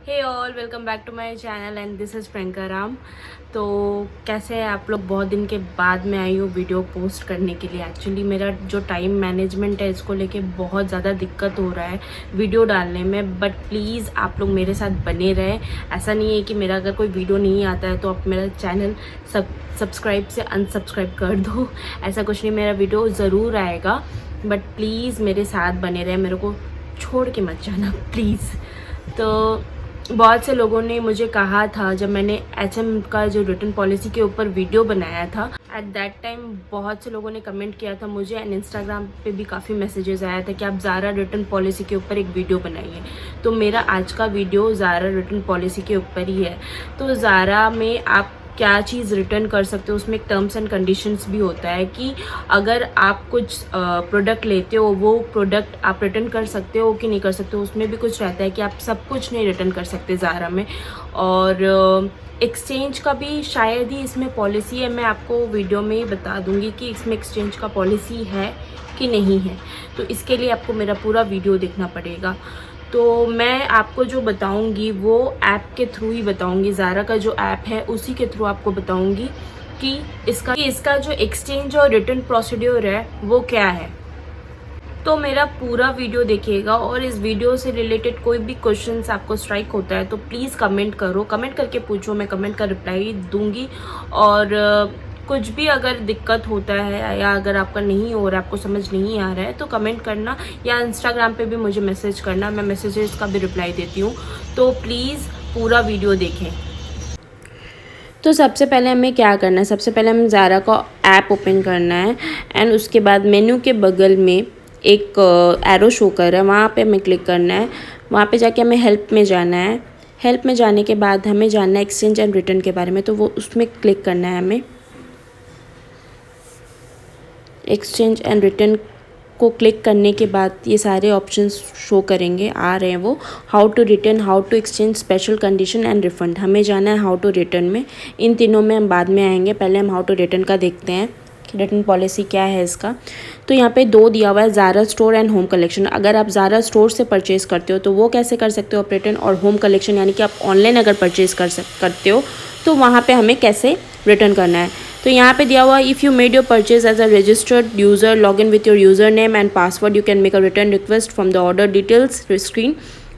Hey all, welcome back to my channel and this is Priyanka Ram. तो कैसे हैं आप लोग? बहुत दिन के बाद मैं आई हूँ वीडियो पोस्ट करने के लिए। एक्चुअली मेरा जो टाइम मैनेजमेंट है इसको लेके बहुत ज़्यादा दिक्कत हो रहा है वीडियो डालने में, बट प्लीज़ आप लोग मेरे साथ बने रहें। ऐसा नहीं है कि मेरा अगर कोई वीडियो नहीं आता है तो आप मेरा चैनल सब्सक्राइब से अनसब्सक्राइब कर दो। ऐसा कुछ नहीं, मेरा वीडियो ज़रूर आएगा, बट प्लीज़ मेरे साथ बने रहें, मेरे को छोड़ के मत जाना प्लीज़। तो बहुत से लोगों ने मुझे कहा था, जब मैंने एचएम का जो रिटर्न पॉलिसी के ऊपर वीडियो बनाया था, एट दैट टाइम बहुत से लोगों ने कमेंट किया था मुझे, एंड इंस्टाग्राम पे भी काफ़ी मैसेजेस आया था कि आप ज़ारा रिटर्न पॉलिसी के ऊपर एक वीडियो बनाइए। तो मेरा आज का वीडियो ज़ारा रिटर्न पॉलिसी के ऊपर ही है। तो ज़ारा में आप क्या चीज़ रिटर्न कर सकते हो, उसमें एक टर्म्स एंड कंडीशंस भी होता है कि अगर आप कुछ प्रोडक्ट लेते हो, वो प्रोडक्ट आप रिटर्न कर सकते हो कि नहीं कर सकते हो। उसमें भी कुछ रहता है कि आप सब कुछ नहीं रिटर्न कर सकते ज़ारा में। और एक्सचेंज का भी शायद ही इसमें पॉलिसी है। मैं आपको वीडियो में ही बता दूंगी कि इसमें एक्सचेंज का पॉलिसी है कि नहीं है। तो इसके लिए आपको मेरा पूरा वीडियो देखना पड़ेगा। तो मैं आपको जो बताऊंगी वो ऐप के थ्रू ही बताऊंगी। ज़ारा का जो ऐप है उसी के थ्रू आपको बताऊंगी कि इसका जो एक्सचेंज और रिटर्न प्रोसीड्योर है वो क्या है। तो मेरा पूरा वीडियो देखिएगा, और इस वीडियो से रिलेटेड कोई भी क्वेश्चंस आपको स्ट्राइक होता है तो प्लीज़ कमेंट करो, कमेंट करके पूछो, मैं कमेंट का रिप्लाई दूंगी। और कुछ भी अगर दिक्कत होता है या अगर आपका नहीं हो रहा है, आपको समझ नहीं आ रहा है, तो कमेंट करना या इंस्टाग्राम पे भी मुझे मैसेज करना, मैं मैसेजेस का भी रिप्लाई देती हूँ। तो प्लीज़ पूरा वीडियो देखें। तो सबसे पहले हमें क्या करना है, सबसे पहले हमें ज़ारा का ऐप ओपन करना है, एंड उसके बाद मेन्यू के बगल में एक एरो शो कर रहा है, वहाँ पे हमें क्लिक करना है। वहाँ पे जाके हमें हेल्प में जाना है। हेल्प में जाने के बाद हमें जानना है एक्सचेंज एंड रिटर्न के बारे में, तो वो उसमें क्लिक करना है हमें। एक्सचेंज एंड रिटर्न को क्लिक करने के बाद ये सारे ऑप्शंस शो करेंगे, आ रहे हैं वो। How to return, how to exchange, special condition and refund. हमें जाना है हाउ टू रिटर्न में। इन तीनों में हम बाद में आएंगे, पहले हम हाउ टू रिटर्न का देखते हैं कि रिटर्न पॉलिसी क्या है इसका। तो यहाँ पे दो दिया हुआ है, Zara store and home collection. अगर आप ज़ारा स्टोर से परचेज़ करते हो तो वो कैसे कर सकते हो आप रिटर्न, और होम कलेक्शन यानी कि आप ऑनलाइन अगर परचेज़ करते हो तो वहाँ पे हमें कैसे रिटर्न करना है। तो यहाँ पे दिया हुआ, if you made your purchase as a registered user, log in with your user name and password, you can make a return request from the order details screen.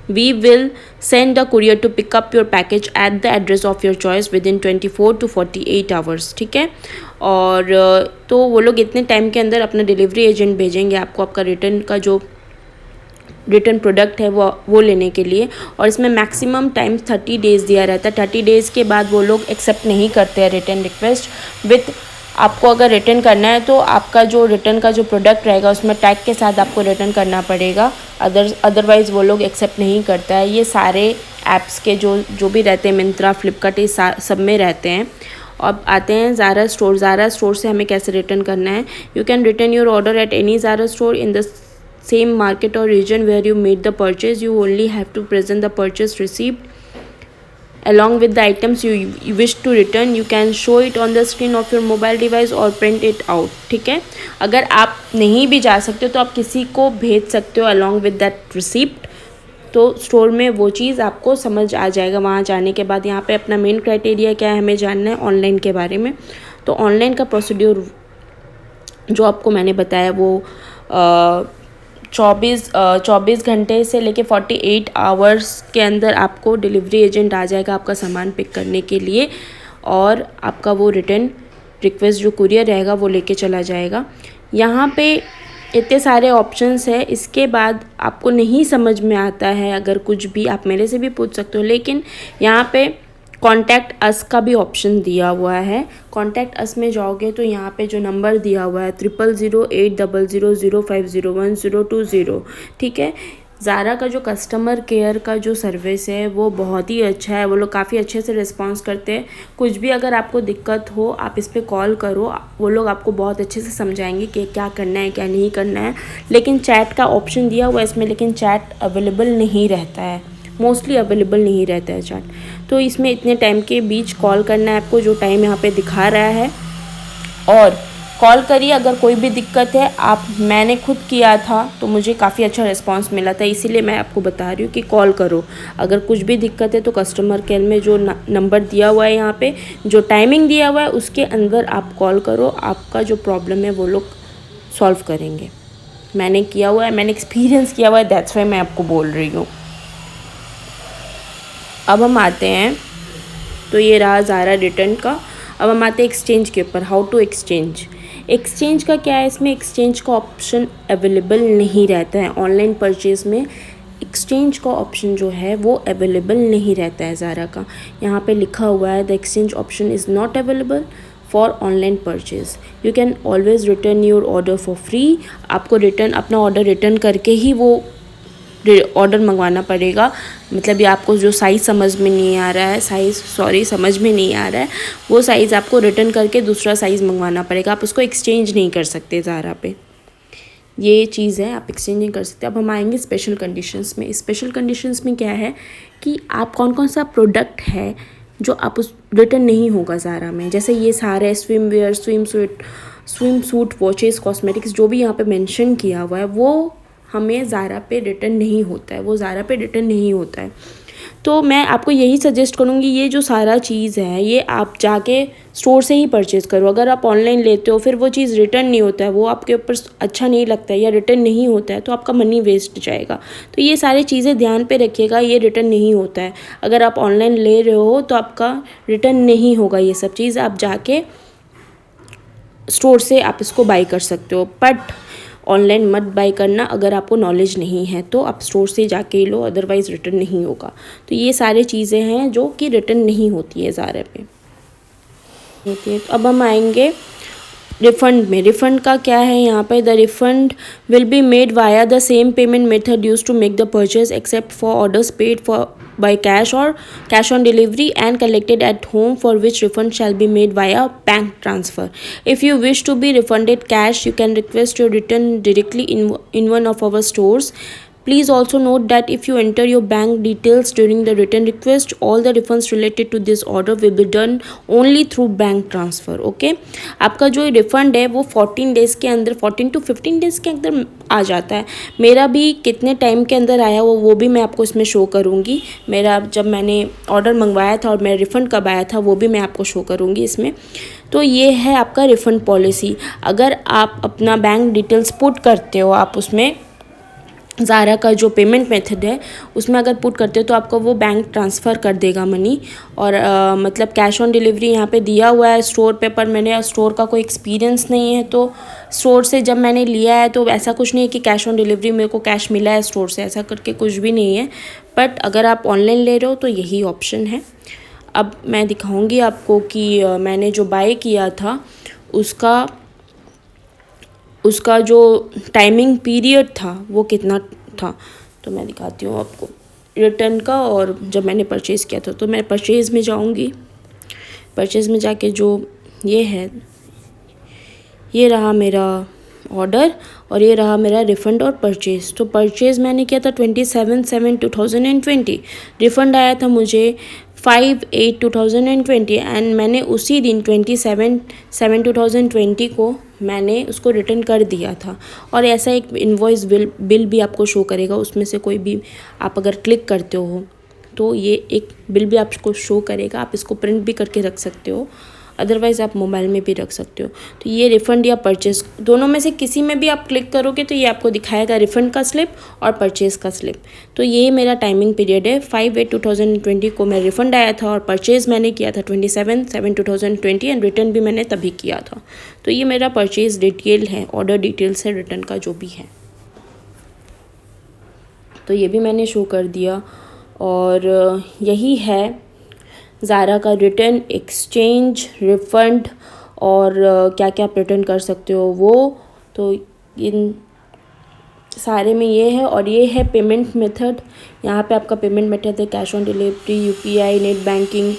We will send the courier to pick up your package at the address of your choice within 24 to 48 hours। ठीक है। और तो वो लोग इतने time के अंदर अपना डिलीवरी एजेंट भेजेंगे आपको आपका रिटर्न का जो रिटर्न प्रोडक्ट है वो लेने के लिए। और इसमें मैक्सिमम टाइम 30 डेज़ दिया रहता है। 30 डेज़ के बाद वो लोग एक्सेप्ट नहीं करते हैं रिटर्न रिक्वेस्ट। विथ आपको अगर रिटर्न करना है तो आपका जो रिटर्न का जो प्रोडक्ट रहेगा उसमें टैग के साथ आपको रिटर्न करना पड़ेगा, अदरवाइज़ वो लोग एक्सेप्ट नहीं करता है। ये सारे ऐप्स के जो भी रहते हैं, मिंत्रा, फ्लिपकार्ट, ये सब में रहते हैं। अब आते हैं ज़ारा स्टोर। ज़ारा स्टोर से हमें कैसे रिटर्न करना है। You can return your order at any Zara store in the same market or region where you made the purchase. You only have to present the purchase receipt along with the items you wish to return. You can show it on the screen of your mobile device or print it out। ठीक है। अगर आप नहीं भी जा सकते हो तो आप किसी को भेज सकते हो along with that receipt। तो स्टोर में वो चीज़ आपको समझ आ जाएगा वहाँ जाने के बाद। यहाँ पे अपना मेन क्राइटेरिया क्या है, हमें जानना है ऑनलाइन के बारे में। तो ऑनलाइन का प्रोसीड्यूर जो आपको मैंने बताया वो 24 घंटे से लेके 48 आवर्स के अंदर आपको डिलीवरी एजेंट आ जाएगा आपका सामान पिक करने के लिए, और आपका वो रिटर्न रिक्वेस्ट जो कुरियर रहेगा वो लेके चला जाएगा। यहाँ पे इतने सारे ऑप्शंस है। इसके बाद आपको नहीं समझ में आता है अगर कुछ भी, आप मेरे से भी पूछ सकते हो। लेकिन यहाँ पे कॉन्टैक्ट अस का भी ऑप्शन दिया हुआ है। कॉन्टैक्ट अस में जाओगे तो यहाँ पे जो नंबर दिया हुआ है 000800050120। ठीक है। ज़ारा का जो कस्टमर केयर का जो सर्विस है वो बहुत ही अच्छा है। वो लोग काफ़ी अच्छे से रिस्पॉन्स करते हैं। कुछ भी अगर आपको दिक्कत हो आप इस पर कॉल करो, वो लोग आपको बहुत अच्छे से समझाएंगे कि क्या करना है क्या नहीं करना है। लेकिन चैट का ऑप्शन दिया हुआ है इसमें, लेकिन चैट अवेलेबल नहीं रहता है, मोस्टली अवेलेबल नहीं रहता है चैट। तो इसमें इतने टाइम के बीच कॉल करना है आपको, जो टाइम यहाँ पे दिखा रहा है। और कॉल करिए अगर कोई भी दिक्कत है। मैंने खुद किया था तो मुझे काफ़ी अच्छा रिस्पांस मिला था, इसीलिए मैं आपको बता रही हूँ कि कॉल करो। अगर कुछ भी दिक्कत है तो कस्टमर केयर में जो नंबर दिया हुआ है, यहाँ पे जो टाइमिंग दिया हुआ है उसके अंदर आप कॉल करो, आपका जो प्रॉब्लम है वो लोग सॉल्व करेंगे। मैंने किया हुआ है, मैंने एक्सपीरियंस किया हुआ है, दैट्स वाई मैं आपको बोल रही हूँ। अब हम आते हैं, तो ये रहा ज़ारा रिटर्न का। अब हम आते हैं एक्सचेंज के ऊपर, हाउ टू एक्सचेंज। एक्सचेंज का क्या है, इसमें एक्सचेंज का ऑप्शन अवेलेबल नहीं रहता है। ऑनलाइन परचेज़ में एक्सचेंज का ऑप्शन जो है वो अवेलेबल नहीं रहता है ज़ारा का। यहाँ पे लिखा हुआ है the exchange option is not available for online purchase, you can always return your order for free. आपको अपना ऑर्डर रिटर्न करके ही वो ऑर्डर मंगवाना पड़ेगा। मतलब ये आपको जो साइज़ समझ में नहीं आ रहा है, समझ में नहीं आ रहा है, वो साइज़ आपको रिटर्न करके दूसरा साइज़ मंगवाना पड़ेगा। आप उसको एक्सचेंज नहीं कर सकते ज़ारा पे, ये चीज़ है, आप एक्सचेंज नहीं कर सकते। अब हम आएंगे स्पेशल कंडीशंस में। स्पेशल कंडीशंस में क्या है कि आप कौन कौन सा प्रोडक्ट है जो आप उस रिटर्न नहीं होगा ज़ारा में। जैसे ये सारे swimwear, swim suit, watches, cosmetics जो भी यहाँ पे मेंशन किया हुआ है वो हमें ज़ारा पे रिटर्न नहीं होता है, वो ज़ारा पे रिटर्न नहीं होता है। तो मैं आपको यही सजेस्ट करूँगी, ये जो सारा चीज़ है ये आप जाके स्टोर से ही परचेज़ करो। अगर आप ऑनलाइन लेते हो फिर वो चीज़ रिटर्न नहीं होता है, वो आपके ऊपर अच्छा नहीं लगता है या रिटर्न नहीं होता है, तो आपका मनी वेस्ट जाएगा। तो ये सारी चीज़ें ध्यान पे रखिएगा, ये रिटर्न नहीं होता है। अगर आप ऑनलाइन ले रहे हो तो आपका रिटर्न नहीं होगा। ये सब चीज़ आप जाके स्टोर से आप इसको बाई कर सकते हो, बट ऑनलाइन मत बाई करना। अगर आपको नॉलेज नहीं है तो आप स्टोर से जाके ही लो, अदरवाइज़ रिटर्न नहीं होगा। तो ये सारी चीज़ें हैं जो कि रिटर्न नहीं होती है ज़ारा पे होती है। तो अब हम आएंगे रिफ़ंड में। रिफ़ंड का क्या है यहाँ पे, the refund will be made via the same payment method use to make the purchase except for orders paid for by cash or cash on delivery and collected at home, for which refund shall be made via bank transfer. If you wish to be refunded cash, you can request your return directly in one of our stores. Please also note that if you enter your bank details during the return request, all the refunds related to this order will be done only through bank transfer. Okay, आपका जो refund है वो 14 days के अंदर, 14 to 15 days के अंदर आ जाता है। मेरा भी कितने टाइम के अंदर आया वो भी मैं आपको इसमें शो करूँगी। मेरा जब मैंने ऑर्डर मंगवाया था और मेरा रिफ़ंड कब आया था वो भी मैं आपको शो करूँगी इसमें। तो ये है आपका रिफ़ंड पॉलिसी। अगर आप अपना बैंक डिटेल्स पुट करते हो, आप उसमें ज़ारा का जो पेमेंट मेथड है उसमें अगर पुट करते हो तो आपको वो बैंक ट्रांसफ़र कर देगा मनी। और मतलब कैश ऑन डिलीवरी यहाँ पे दिया हुआ है स्टोर पे, पर मैंने स्टोर का कोई एक्सपीरियंस नहीं है, तो स्टोर से जब मैंने लिया है तो ऐसा कुछ नहीं है कि कैश ऑन डिलीवरी मेरे को कैश मिला है स्टोर से, ऐसा करके कुछ भी नहीं है। बट अगर आप ऑनलाइन ले रहे हो तो यही ऑप्शन है। अब मैं दिखाऊँगी आपको कि मैंने जो बाय किया था उसका जो टाइमिंग पीरियड था वो कितना था, तो मैं दिखाती हूँ आपको रिटर्न का। और जब मैंने परचेज़ किया था तो मैं परचेज़ में जाऊँगी। परचेज़ में जाके जो ये है, ये रहा मेरा ऑर्डर और ये रहा मेरा रिफ़ंड और परचेज़। तो परचेज़ मैंने किया था 27/7/2020, रिफ़ंड आया था मुझे 5/8/2020 एंड मैंने उसी दिन 27/7/2020 को मैंने उसको रिटर्न कर दिया था। और ऐसा एक इनवॉइस बिल भी आपको शो करेगा, उसमें से कोई भी आप अगर क्लिक करते हो तो ये एक बिल भी आपको शो करेगा। आप इसको प्रिंट भी करके रख सकते हो, अदरवाइज़ आप मोबाइल में भी रख सकते हो। तो ये रिफ़ंड या परचेज़ दोनों में से किसी में भी आप क्लिक करोगे तो ये आपको दिखाएगा रिफ़ंड का स्लिप और परचेज़ का स्लिप। तो ये मेरा टाइमिंग पीरियड है, 5/8/2020 को मेरा रिफ़ंड आया था और परचेज़ मैंने किया था 27/7/2020 एंड रिटर्न भी मैंने तभी किया था। तो ये मेरा परचेज़ डिटेल है, ऑर्डर डिटेल्स है, रिटर्न का जो भी है, तो ये भी मैंने शो कर दिया। और यही है ज़ारा का रिटर्न, एक्सचेंज, रिफ़ंड और क्या क्या आप रिटर्न कर सकते हो वो। तो इन सारे में ये है। और ये है पेमेंट मेथड। यहाँ पे आपका पेमेंट मेथड है cash on delivery, UPI, net banking,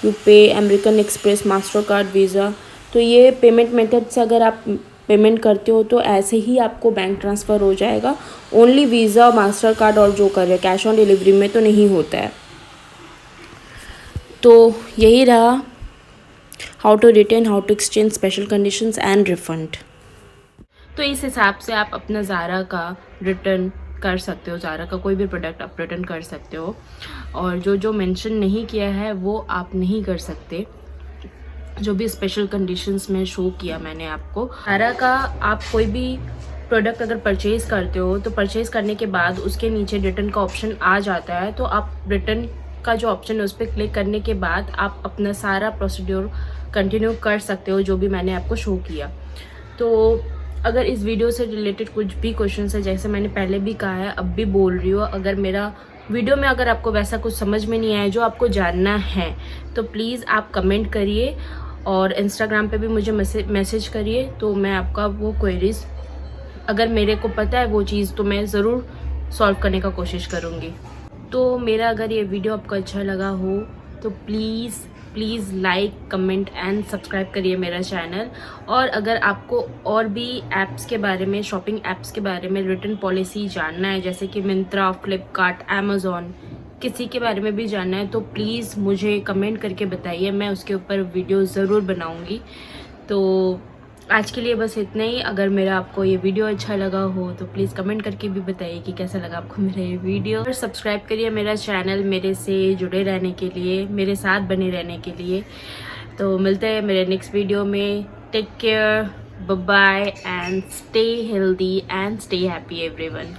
यूपे, American express, master card, visa. तो ये पेमेंट मेथड से अगर आप पेमेंट करते हो तो ऐसे ही आपको बैंक ट्रांसफ़र हो जाएगा। ओनली वीज़ा, मास्टर कार्ड और जो कर रहे कैश ऑन डिलीवरी में तो नहीं होता है। तो यही रहा how to return, how to exchange, special conditions and refund. तो इस हिसाब से आप अपना ज़ारा का रिटर्न कर सकते हो, ज़ारा का कोई भी प्रोडक्ट आप रिटर्न कर सकते हो। और जो जो मेंशन नहीं किया है वो आप नहीं कर सकते, जो भी स्पेशल कंडीशंस में शो किया मैंने आपको। ज़ारा का आप कोई भी प्रोडक्ट अगर परचेज़ करते हो तो परचेज़ करने के बाद उसके नीचे रिटर्न का ऑप्शन आ जाता है, तो आप रिटर्न का जो ऑप्शन है उस पर क्लिक करने के बाद आप अपना सारा प्रोसीड्योर कंटिन्यू कर सकते हो, जो भी मैंने आपको शो किया। तो अगर इस वीडियो से रिलेटेड कुछ भी क्वेश्चन है, जैसे मैंने पहले भी कहा है अब भी बोल रही हूँ, अगर मेरा वीडियो में अगर आपको वैसा कुछ समझ में नहीं आया जो आपको जानना है, तो प्लीज़ आप कमेंट करिए और इंस्टाग्राम पे भी मुझे मैसेज करिए, तो मैं आपका वो क्वेरीज अगर मेरे को पता है वो चीज़ तो मैं ज़रूर सॉल्व करने का कोशिश करूँगी। तो मेरा अगर ये वीडियो आपको अच्छा लगा हो तो please like, comment and subscribe करिए मेरा चैनल। और अगर आपको और भी ऐप्स के बारे में, शॉपिंग ऐप्स के बारे में रिटर्न पॉलिसी जानना है, जैसे कि मिंत्रा, फ्लिपकार्ट, अमेज़ॉन, किसी के बारे में भी जानना है, तो प्लीज़ मुझे कमेंट करके बताइए, मैं उसके ऊपर वीडियो ज़रूर बनाऊँगी। तो आज के लिए बस इतना ही। अगर मेरा आपको ये वीडियो अच्छा लगा हो तो प्लीज़ कमेंट करके भी बताइए कि कैसा लगा आपको मेरा ये वीडियो। और सब्सक्राइब करिए मेरा चैनल, मेरे से जुड़े रहने के लिए, मेरे साथ बने रहने के लिए। तो मिलते हैं मेरे नेक्स्ट वीडियो में। Take care, bye bye and stay healthy and stay happy everyone.